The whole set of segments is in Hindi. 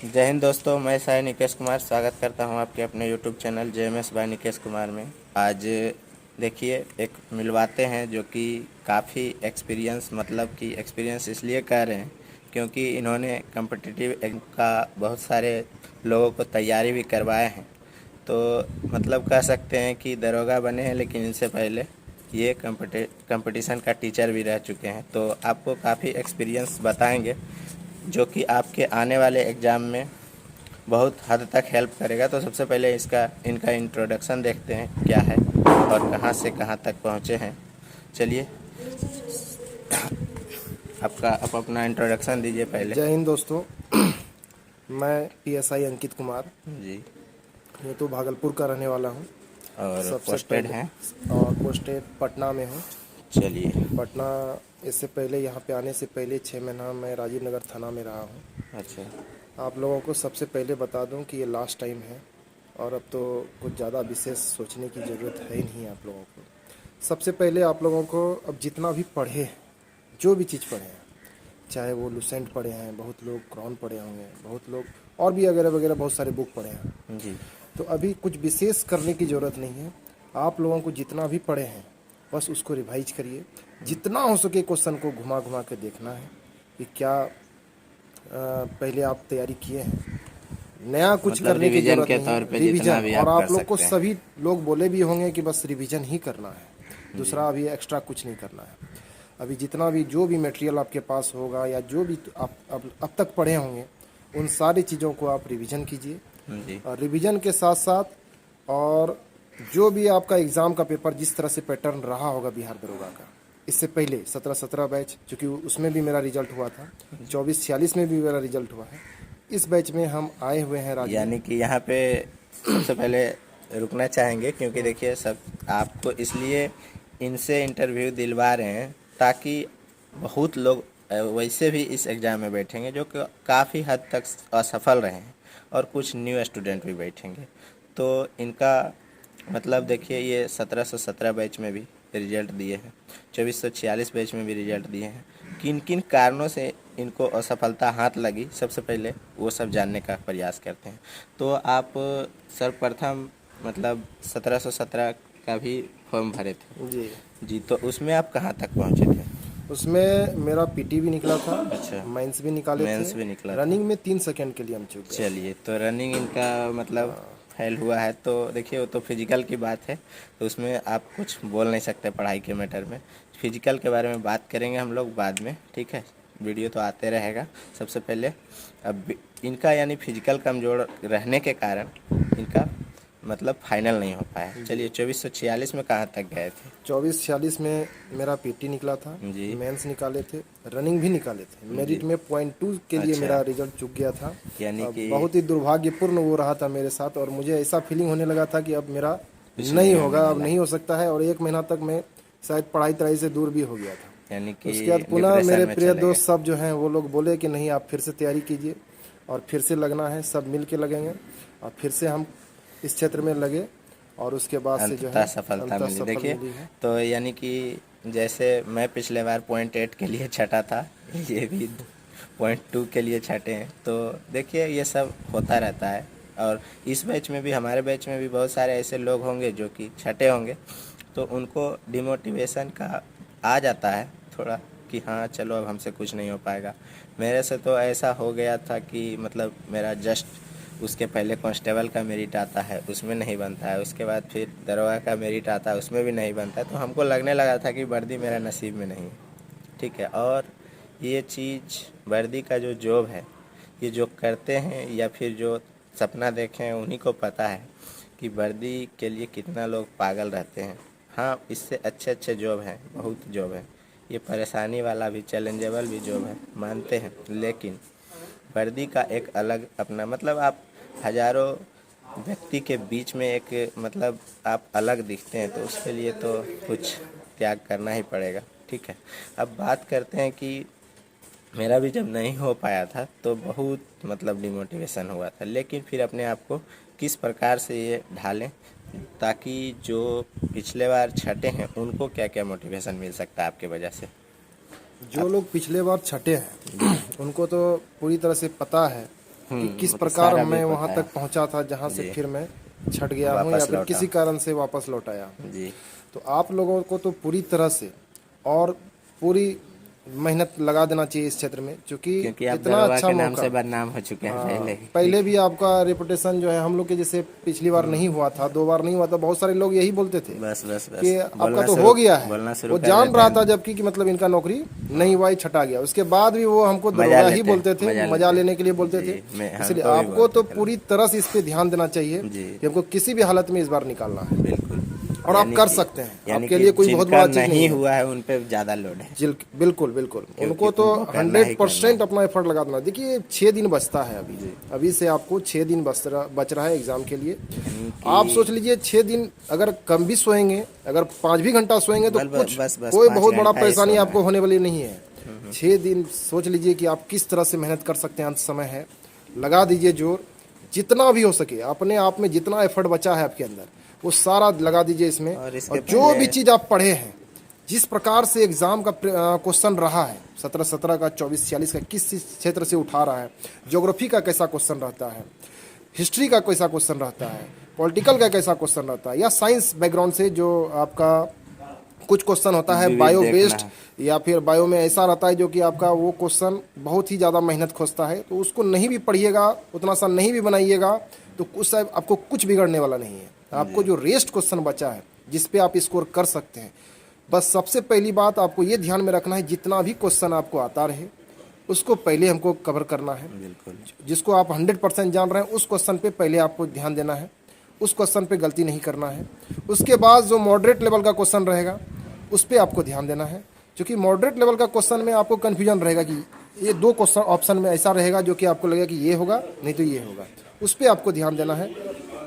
जय हिंद दोस्तों, मैं साई निकेश कुमार स्वागत करता हूं आपके अपने YouTube channel JMS by Nikesh Kumar में। आज देखिए एक मिलवाते हैं जो कि काफ़ी एक्सपीरियंस, मतलब कि एक्सपीरियंस इसलिए कह रहे हैं क्योंकि इन्होंने कम्पिटिटिव एग्जाम का बहुत सारे लोगों को तैयारी भी करवाए हैं। तो मतलब कह सकते हैं कि दरोगा बने हैं, लेकिन इनसे पहले ये कंपटीशन का टीचर भी रह चुके हैं। तो आपको काफ़ी एक्सपीरियंस बताएंगे जो कि आपके आने वाले एग्ज़ाम में बहुत हद तक हेल्प करेगा। तो सबसे पहले इनका इंट्रोडक्शन देखते हैं क्या है और कहाँ से कहाँ तक पहुँचे हैं। चलिए, आप अपना इंट्रोडक्शन दीजिए पहले। जय हिंद दोस्तों। मैं PSI अंकित कुमार, जी। ये तो भागलपुर का रहने वाला हूँ। और सबसे पोस्टेड पहले हैं? और पोस्टेड पटना में हूँ। चलिए। पटना, इससे पहले यहाँ पे आने से पहले 6 महीना मैं राजीव नगर थाना में रहा हूँ। अच्छा। आप लोगों को सबसे पहले बता दूँ कि ये लास्ट टाइम है और अब तो कुछ ज़्यादा विशेष सोचने की ज़रूरत है ही नहीं आप लोगों को। सबसे पहले आप लोगों को अब जितना भी पढ़े, जो भी चीज़ पढ़े हैं, चाहे वो लुसेंट पढ़े हैं, बहुत लोग क्रॉन पढ़े होंगे, बहुत लोग और भी वगैरह वगैरह बहुत सारे बुक पढ़े हैं। जी। तो अभी कुछ विशेष करने की ज़रूरत नहीं है। आप लोगों को जितना भी पढ़े हैं बस उसको रिवाइज करिए। जितना हो सके क्वेश्चन को घुमा घुमा के देखना है कि क्या पहले आप तैयारी किए हैं। नया कुछ मतलब करने की रिवीजन ज़रूरत के नहीं तौर है, पे जितना रिवीजन। भी और आप कर आप लोग को सकते हैं। सभी लोग बोले भी होंगे कि बस रिवीजन ही करना है, जी। दूसरा अभी एक्स्ट्रा कुछ नहीं करना है। अभी जितना भी जो भी मटेरियल आपके पास होगा या जो भी आप अब तक पढ़े होंगे, उन सारी चीज़ों को आप रिवीजन कीजिए। जी। और रिवीजन के साथ साथ और जो भी आपका एग्ज़ाम का पेपर जिस तरह से पैटर्न रहा होगा बिहार दरोगा का, इससे पहले 17-17 बैच, चूँकि उसमें भी मेरा रिजल्ट हुआ था, 24-46 में भी मेरा रिजल्ट हुआ है। इस बैच में हम आए हुए हैं राजू। यानी कि यहाँ पे सबसे पहले रुकना चाहेंगे क्योंकि देखिए, सब आपको इसलिए इनसे इंटरव्यू दिलवा रहे हैं ताकि बहुत लोग वैसे भी इस एग्ज़ाम में बैठेंगे जो कि काफ़ी हद तक असफल रहे हैं, और कुछ न्यू स्टूडेंट भी बैठेंगे। तो इनका मतलब देखिए, ये 1717 बैच में भी रिजल्ट दिए हैं, 2446 बैच में भी रिजल्ट दिए हैं। किन किन कारणों से इनको असफलता हाथ लगी, सबसे पहले वो सब जानने का प्रयास करते हैं। तो आप सर्वप्रथम मतलब 1717 का भी फॉर्म भरे थे? जी, जी। तो उसमें आप कहाँ तक पहुँचे थे? उसमें मेरा PT भी निकला था, अच्छा। माइंस भी निकाले थे, मेंस भी निकला था? रनिंग में 3 सेकंड के लिए हम चूक गए थे। चलिए, तो रनिंग इनका मतलब फेल हुआ है। तो देखिए, वो तो फिजिकल की बात है, तो उसमें आप कुछ बोल नहीं सकते पढ़ाई के मैटर में। फिजिकल के बारे में बात करेंगे हम लोग बाद में, ठीक है? वीडियो तो आते रहेगा। सबसे पहले अब इनका यानी फिजिकल कमज़ोर रहने के कारण इनका मतलब फाइनल नहीं हो पाया। चलिए, 2446 में कहाँ तक गए थे? 24-46 में मेरा PT निकला था, जी। मेंस निकाले थे, रनिंग भी निकाले थे। मेरिट में 0.2 के लिए अच्छा। मेरा रिजल्ट चूक गया था। यानी अब कि बहुत ही दुर्भाग्यपूर्ण वो रहा था मेरे साथ, और मुझे ऐसा फीलिंग होने लगा था कि अब मेरा कुछ नहीं होने होगा, अब वाला, नहीं हो सकता है। और 1 महीना तक मैं शायद पढ़ाई तराई से दूर भी हो गया था। यानी कि उसके बाद पुनः डिप्रेशन मेरे में प्रिय चले गए। दोस्त सब जो हैं वो लोग बोले कि नहीं, आप फिर से तैयारी कीजिए और फिर से लगना है, सब मिल के लगेंगे। और फिर से हम इस क्षेत्र में लगे और उसके बाद से जो अंततः है सफलता अंततः मिली। सफल देखिए, मिली है। तो यानी कि जैसे मैं पिछले बार 0.8 के लिए छटा था, ये भी 0.2 के लिए छटे हैं। तो देखिए, ये सब होता रहता है। और इस बैच में भी, हमारे बैच में भी बहुत सारे ऐसे लोग होंगे जो कि छटे होंगे, तो उनको डिमोटिवेशन का आ जाता है थोड़ा कि हाँ चलो, अब हमसे कुछ नहीं हो पाएगा। मेरे से तो ऐसा हो गया था कि मतलब मेरा जस्ट उसके पहले कांस्टेबल का मेरिट आता है, उसमें नहीं बनता है। उसके बाद फिर दरोगा का मेरिट आता है, उसमें भी नहीं बनता है। तो हमको लगने लगा था कि वर्दी मेरा नसीब में नहीं है, ठीक है? और ये चीज़, वर्दी का जो जॉब है, ये जो करते हैं या फिर जो सपना देखे हैं, उन्हीं को पता है कि वर्दी के लिए कितना लोग पागल रहते हैं। हाँ, इससे अच्छे अच्छे जॉब हैं, बहुत जॉब है। ये परेशानी वाला भी, चैलेंजेबल भी जॉब है, मानते हैं। लेकिन वर्दी का एक अलग अपना मतलब, आप हजारों व्यक्ति के बीच में एक मतलब आप अलग दिखते हैं, तो उसके लिए तो कुछ त्याग करना ही पड़ेगा, ठीक है? अब बात करते हैं कि मेरा भी जब नहीं हो पाया था तो बहुत मतलब डिमोटिवेशन हुआ था, लेकिन फिर अपने आप को किस प्रकार से ये ढालें ताकि जो पिछले बार छठे हैं उनको क्या क्या मोटिवेशन मिल सकता है आपके वजह से। जो आप। लोग पिछले बार छठे जी। हैं उनको तो पूरी तरह से पता है कि किस मतलब प्रकार सारा भी मैं वहां पता है। तक पहुंचा था जहां से जी। फिर मैं छट गया हूं या वापस फिर लौटा। किसी कारण से वापस लौट आया हूं। जी। तो आप लोगों को तो पूरी तरह से और पूरी मेहनत लगा देना चाहिए इस क्षेत्र में, क्योंकि क्योंकि आप इतना दरोगा अच्छा के नाम मौका। से बदनाम हो चुके हैं हाँ, पहले ही। पहले भी आपका रेपुटेशन जो है हम लोग के जैसे पिछली बार नहीं हुआ था, 2 बार नहीं हुआ था, बहुत सारे लोग यही बोलते थे बस बस कि बस आपका तो हो गया है। बोलना शुरू वो कर जान देते रहा हैं। था जबकि कि मतलब इनका नौकरी नहीं हुआ ही, छटा गया। उसके बाद भी वो हमको मजा दरोगा ही लेते बोलते हैं, थे, मजा मजा लेते लेने के लिए हैं। बोलते थे। जी, मैं इसलिए हमको भी आपको बोलते तो थे पूरी तरह से इस पे ध्यान देना चाहिए लोग। जी। कि हमको किसी भी हालत में इस बार निकालना है, बिल्कुल। और आप कर सकते हैं। यानी आपके कि लिए कोई बहुत जिनका बड़ा चीज़ नहीं नहीं है। हुआ है उन पे ज़्यादा लोड है, बिल्कुल बिल्कुल, क्योंकि उनको तो उनको करना ही करना 100% है। अपना एफर्ट लगा देना। देखिए 6 दिन बचता है अभी। जी। अभी से आपको 6 दिन बच रहा है एग्ज़ाम के लिए। यानी आप कि सोच लीजिए 6 दिन अगर कम भी सोएंगे, अगर 5 भी घंटा सोएंगे तो कुछ बस बस कोई पाँच बहुत बड़ा घंटा ही परेशानी सोना आपको है। होने वाली नहीं है। 6 दिन सोच लीजिए कि आप किस तरह से मेहनत कर सकते हैं। अंत समय है, लगा दीजिए जोर, जितना भी हो सके अपने आप में जितना एफर्ट बचा है आपके अंदर वो सारा लगा दीजिए इसमें। और इसके और जो पहले भी चीज़ आप पढ़े हैं, जिस प्रकार से एग्जाम का क्वेश्चन रहा है, 17 का, 24 46 का, किस क्षेत्र से उठा रहा है, ज्योग्राफी का कैसा क्वेश्चन रहता है, हिस्ट्री का कैसा क्वेश्चन रहता है, पॉलिटिकल का कैसा क्वेश्चन रहता है, या साइंस बैकग्राउंड से जो आपका कुछ क्वेश्चन होता है विविध बायो देखना बेस्ड, है। या फिर बायो में ऐसा रहता है जो कि आपका वो क्वेश्चन बहुत ही ज़्यादा मेहनत खोजता है, तो उसको नहीं भी पढ़िएगा, उतना सा नहीं भी बनाइएगा, तो उससे आपको कुछ बिगड़ने वाला नहीं है। आपको जो रेस्ट क्वेश्चन बचा है जिस पे आप स्कोर कर सकते हैं, बस सबसे पहली बात आपको ये ध्यान में रखना है, जितना भी क्वेश्चन आपको आता रहे उसको पहले हमको कवर करना है। बिल्कुल। जिसको आप 100% जान रहे हैं उस क्वेश्चन पे पहले आपको ध्यान देना है, उस क्वेश्चन पे गलती नहीं करना है। उसके बाद जो मॉडरेट लेवल का क्वेश्चन रहेगा उस पर आपको ध्यान देना है, क्योंकि मॉडरेट लेवल का क्वेश्चन में आपको कन्फ्यूजन रहेगा कि ये 2 क्वेश्चन ऑप्शन में ऐसा रहेगा जो कि आपको लगेगा कि ये होगा नहीं तो ये होगा, उस पर आपको ध्यान देना है।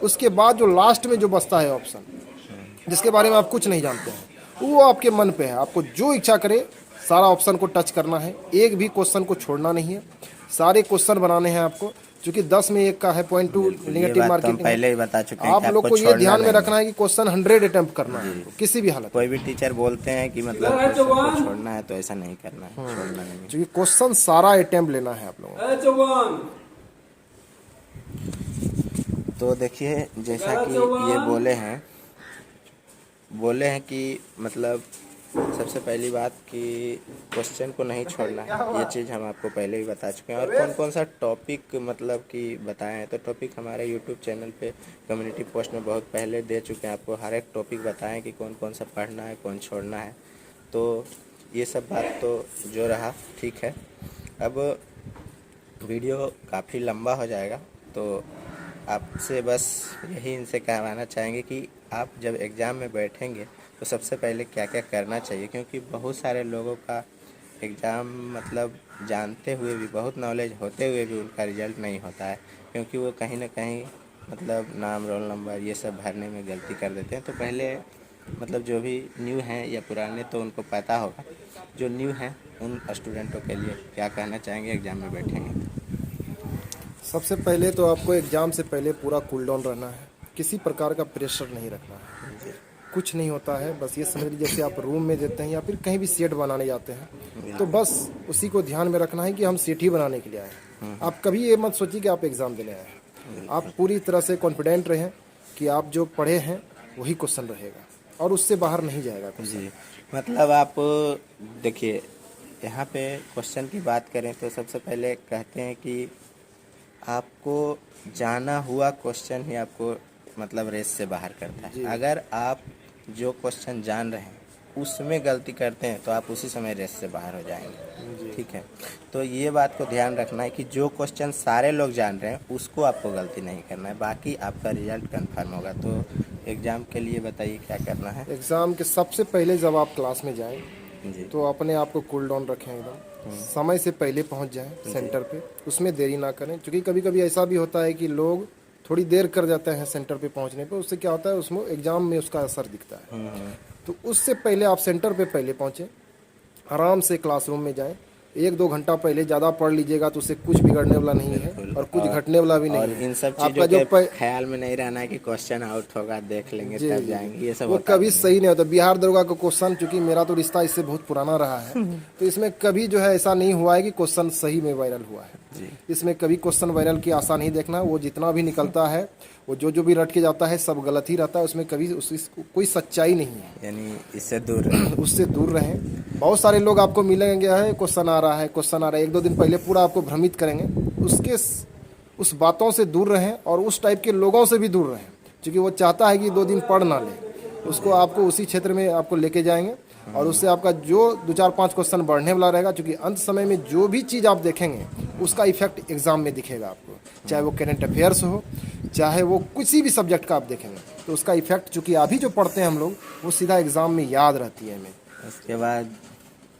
उसके बाद जो लास्ट में जो बचता है ऑप्शन, जिसके बारे में आप कुछ नहीं जानते हैं, वो आपके मन पे है, आपको जो इच्छा करे सारा ऑप्शन को टच करना है, एक भी क्वेश्चन को छोड़ना नहीं है, सारे क्वेश्चन बनाने हैं आपको, क्योंकि 10 में 1 का है, 0.2 ये नेगेटिव बात तो हम मार्केटिंग पहले है। ही बता चुके हैं आप कि लोग आपको को ये छोड़ना ध्यान में नहीं रखना है। है कि क्वेश्चन 100 अटेम्प्ट करना है आपको, किसी भी हालत में। कोई भी टीचर बोलते हैं कि मतलब क्वेश्चन को छोड़ना है, तो ऐसा नहीं करना है, छोड़ना नहीं है। क्योंकि क्वेश्चन सारा अटेम्प्ट लेना है आप लोगों को। तो देखिए जैसा कि ये बोले हैं कि मतलब सबसे पहली बात कि क्वेश्चन को नहीं छोड़ना है, ये चीज़ हम आपको पहले ही बता चुके हैं। और कौन कौन सा टॉपिक मतलब कि बताए हैं, तो टॉपिक हमारे यूट्यूब चैनल पे कम्युनिटी पोस्ट में बहुत पहले दे चुके हैं। आपको हर एक टॉपिक बताएं कि कौन कौन सा पढ़ना है, कौन छोड़ना है। तो ये सब बात तो जो रहा ठीक है। अब वीडियो काफ़ी लंबा हो जाएगा, तो आपसे बस यही इनसे कहवाना चाहेंगे कि आप जब एग्ज़ाम में बैठेंगे तो सबसे पहले क्या क्या करना चाहिए, क्योंकि बहुत सारे लोगों का एग्ज़ाम मतलब जानते हुए भी, बहुत नॉलेज होते हुए भी उनका रिज़ल्ट नहीं होता है, क्योंकि वो कहीं ना कहीं मतलब नाम, रोल नंबर ये सब भरने में गलती कर देते हैं। तो पहले मतलब जो भी न्यू हैं या पुराने तो उनको पता होगा, जो न्यू हैं उन स्टूडेंटों के लिए क्या कहना चाहेंगे एग्ज़ाम में बैठेंगे? सबसे पहले तो आपको एग्ज़ाम से पहले पूरा कूल डाउन रहना है, किसी प्रकार का प्रेशर नहीं रखना है। कुछ नहीं होता है, बस ये समझ लीजिए जैसे आप रूम में देते हैं या फिर कहीं भी सेट बनाने जाते हैं, तो बस उसी को ध्यान में रखना है कि हम सेट ही बनाने के लिए आए हैं। आप कभी ये मत सोचिए कि आप एग्ज़ाम देने आए हैं। आप पूरी तरह से कॉन्फिडेंट रहें कि आप जो पढ़े हैं वही क्वेश्चन रहेगा और उससे बाहर नहीं जाएगा क्वेश्चन। जी, मतलब आप देखिए यहाँ पे क्वेश्चन की बात करें तो सबसे पहले कहते हैं कि आपको जाना हुआ क्वेश्चन ही आपको मतलब रेस से बाहर करता है। अगर आप जो क्वेश्चन जान रहे हैं उसमें गलती करते हैं तो आप उसी समय रेस से बाहर हो जाएंगे, ठीक है। तो ये बात को ध्यान रखना है कि जो क्वेश्चन सारे लोग जान रहे हैं उसको आपको गलती नहीं करना है, बाकी आपका रिजल्ट कंफर्म होगा। तो एग्ज़ाम के लिए बताइए क्या करना है? एग्ज़ाम के सबसे पहले जब आप क्लास में जाएं जी। तो अपने आप को कूल डाउन रखें, एकदम समय से पहले पहुंच जाएं सेंटर पे, उसमें देरी ना करें, क्योंकि कभी कभी ऐसा भी होता है कि लोग थोड़ी देर कर जाते हैं सेंटर पे पहुंचने पे, उससे क्या होता है उसमें एग्ज़ाम में उसका असर दिखता है। तो उससे पहले आप सेंटर पे पहले पहुंचे, आराम से क्लासरूम में जाएं, 1-2 घंटा पहले ज़्यादा पढ़ लीजिएगा तो उससे कुछ बिगड़ने वाला नहीं है और कुछ घटने वाला भी नहीं और है। इन सब आपका चीज़ों जो के ख्याल में नहीं रहना है कि क्वेश्चन आउट होगा, देख लेंगे तब जाएंगे, ये सब वो होता कभी नहीं है। सही नहीं होता। बिहार दरोगा का क्वेश्चन, चूंकि मेरा तो रिश्ता इससे बहुत पुराना रहा है, तो इसमें कभी जो है ऐसा नहीं हुआ है कि क्वेश्चन सही में वायरल हुआ है। जी। इसमें कभी क्वेश्चन वायरल की आशा नहीं देखना। वो जितना भी निकलता है, वो जो भी रट के जाता है सब गलत ही रहता है, उसमें कभी कोई सच्चाई नहीं है। यानी इससे दूर रहें। उससे दूर रहें। बहुत सारे लोग आपको मिलेंगे, है क्वेश्चन आ रहा है, क्वेश्चन आ रहा है, 1-2 दिन पहले पूरा आपको भ्रमित करेंगे। उस बातों से दूर रहें और उस टाइप के लोगों से भी दूर रहें, क्योंकि वो चाहता है कि 2 दिन पढ़ ना ले। उसको आपको उसी क्षेत्र में आपको लेके जाएंगे और उससे आपका जो 2-4-5 क्वेश्चन बढ़ने वाला रहेगा, क्योंकि अंत समय में जो भी चीज़ आप देखेंगे उसका इफेक्ट एग्जाम में दिखेगा आपको, चाहे वो करंट अफेयर्स हो, चाहे वो किसी भी सब्जेक्ट का आप देखेंगे तो उसका इफेक्ट, चूँकि अभी जो पढ़ते हैं हम लोग, वो सीधा एग्जाम में याद रहती है हमें। उसके बाद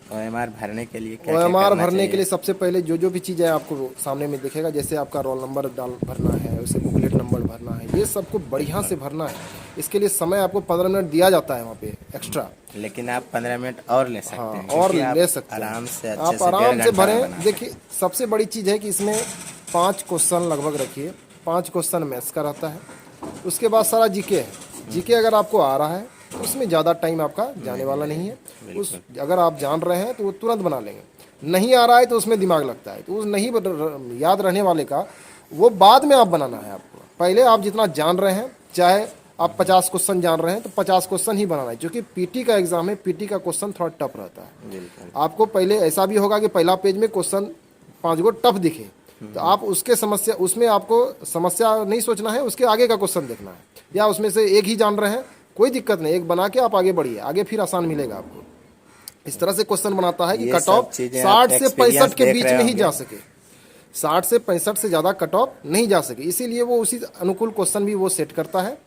OMR भरने के लिए क्या OMR करना भरने के चाहिए? लिए सबसे पहले जो भी चीज़ है आपको सामने में दिखेगा, जैसे आपका रोल नंबर भरना है, उसे बुकलेट नंबर भरना है, ये सबको बढ़िया से भरना है। इसके लिए समय आपको 15 मिनट दिया जाता है वहाँ पे एक्स्ट्रा। लेकिन आप 15 मिनट और ले सकते हाँ, हैं, और क्योंकि आप ले सकते हैं। आराम से अच्छे आप से आराम 1.5 से घंटा में भरें। बना देखिए, सबसे बड़ी चीज़ है कि इसमें 5 क्वेश्चन लगभग रखिए। 5 क्वेश्चन मैथ्स का रहता है, उसके बाद सारा जीके है। जीके अगर आपको आ रहा है तो उसमें ज़्यादा टाइम आपका जाने वाला नहीं है। अगर आप जान रहे हैं तो वो तुरंत बना लेंगे। नहीं आ रहा है तो उसमें दिमाग लगता है, तो उस नहीं याद रहने वाले का वो बाद में आप बनाना है आपको। पहले आप जितना जान रहे हैं, चाहे आप 50 क्वेश्चन जान रहे हैं तो 50 क्वेश्चन ही बनाना है, क्योंकि पीटी का एग्जाम है, पीटी का क्वेश्चन थोड़ा टफ रहता है। बिल्कुल। आपको पहले ऐसा भी होगा कि पहला पेज में क्वेश्चन 5 गो टफ दिखे, तो आप उसमें आपको समस्या नहीं सोचना है, उसके आगे का क्वेश्चन देखना है, या उसमें से एक ही जान रहे हैं, कोई दिक्कत नहीं, एक बना के आप आगे बढ़िए, आगे फिर आसान मिलेगा आपको। इस तरह से क्वेश्चन बनाता है कि ये कट सब ऑफ चीजें 60 आप से एक्सपीरियंस 65 के देख बीच रहे में ही जा होंगे। सके। 60 से 65 से ज़्यादा कट ऑफ नहीं जा सके, इसीलिए वो उसी अनुकूल क्वेश्चन भी वो सेट करता है।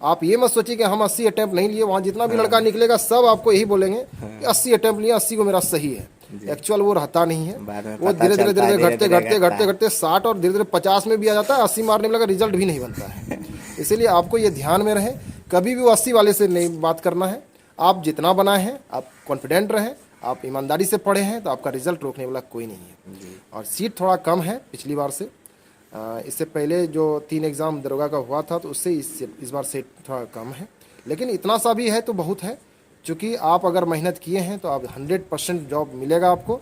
आप ये मत सोचिए कि हम 80 अटैम्प्ट नहीं लिए, वहाँ जितना भी लड़का निकलेगा सब आपको यही बोलेंगे कि 80 अटैम्प्ट लिए, 80 को मेरा सही है। एक्चुअल वो रहता नहीं है। बाद में वो पता धीरे चलता है, धीरे घटते धीरे-धीरे घटते घटता घटते है। घटते 60 और धीरे धीरे 50 में भी आ जाता है। 80 मारने में लगा, रिजल्ट भी नहीं बनता है। इसीलिए आपको ये ध्यान में रहे, कभी भी वो 80 वाले से नहीं बात करना है। आप जितना बनाए हैं आप कॉन्फिडेंट रहें, आप ईमानदारी से पढ़े हैं, तो आपका रिजल्ट रोकने वाला कोई नहीं है। और सीट थोड़ा कम है पिछली बार से। इससे पहले जो 3 एग्ज़ाम दरोगा का हुआ था तो उससे इस बार सीट थोड़ा कम है, लेकिन इतना सा भी है तो बहुत है। चूँकि आप अगर मेहनत किए हैं तो आप 100% जॉब मिलेगा आपको,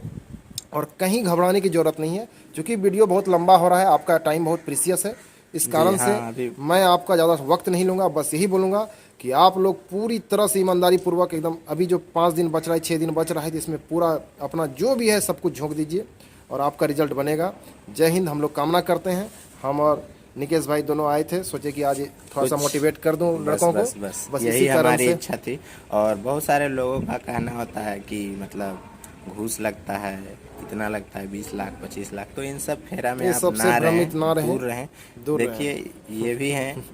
और कहीं घबराने की ज़रूरत नहीं है। क्योंकि वीडियो बहुत लंबा हो रहा है, आपका टाइम बहुत प्रीसियस है, इस कारण से हाँ, अभी मैं आपका ज़्यादा वक्त नहीं लूँगा। बस यही बोलूँगा कि आप लोग पूरी तरह से ईमानदारी पूर्वक एकदम, अभी जो 5 दिन बच रहा है, 6 दिन बच रहा है, तो इसमें पूरा अपना जो भी है सब कुछ झोंक दीजिए और आपका रिजल्ट बनेगा। जय हिंद। हम लोग कामना करते हैं, हम और निकेश भाई दोनों आए थे, सोचे कि आज थोड़ा सा मोटिवेट कर दूं लड़कों को। बस यही इसी कारण हमारी से इच्छा थी। और बहुत सारे लोगों का कहना होता है कि मतलब घूस लगता है, इतना लगता है 20 लाख 25 लाख, तो इन सब फेरा में ये आप सबसे ना भ्रमित ना रहें, रहें, दूर रहें। दूर देखिए ये भी हैं,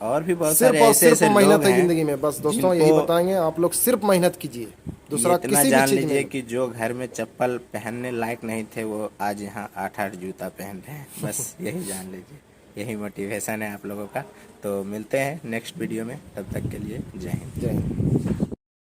और भी बहुत सिर्फ सारे और ऐसे सिर्फ ऐसे लोग मेहनत है हैं ज़िंदगी में। बस दोस्तों यही जिनको बताएंगे, आप लोग सिर्फ मेहनत कीजिए, ये दूसरा इतना किसी भी जान चीज़ लीजिए में। कि जो घर में चप्पल पहनने लायक नहीं थे वो आज यहाँ 8-8 जूता पहन रहे हैं। बस यही जान लीजिए, यही मोटिवेशन है आप लोगों का। तो मिलते हैं नेक्स्ट वीडियो में, तब तक के लिए जय हिंद। जय हिंद।